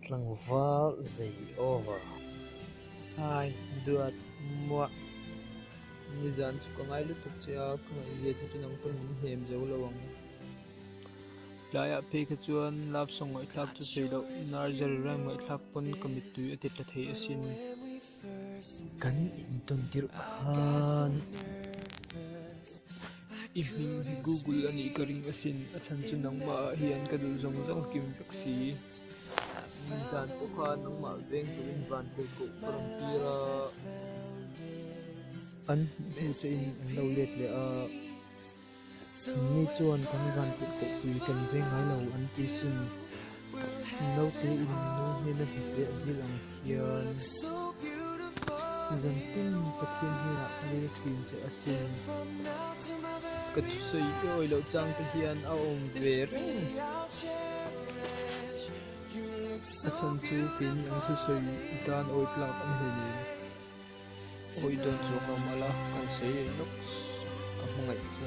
Tlangval zei over. Hai, duat mua. Ni zan chu ka ngai lu tuk chia ka ngai je chu nang pun hem zo lawang. Laya pe ka chuan lap song ngai thlak chu sei do nar jar ram ngai thlak pon kamit tu atit la thei asin. Kan in ton tir khan. Ihming hi Google ani ka ring asin achan chu nang ma hian ka dul zong zong kim taksi. Ni zan po kha nang ma veng tu in van te ko parang tira. An he che in lo let le a ni chuan kan van te ko pui kan ve ngai lo an ti sin lo te in no he na hi te hi lang hian zan tin pathian hi ra le thin che asin ka tu sei oi lo chang te hian a om ve re achan chu pin ang tu sei dan oi plak an he ni oi don zo ka mala kan sei lo ka ngai che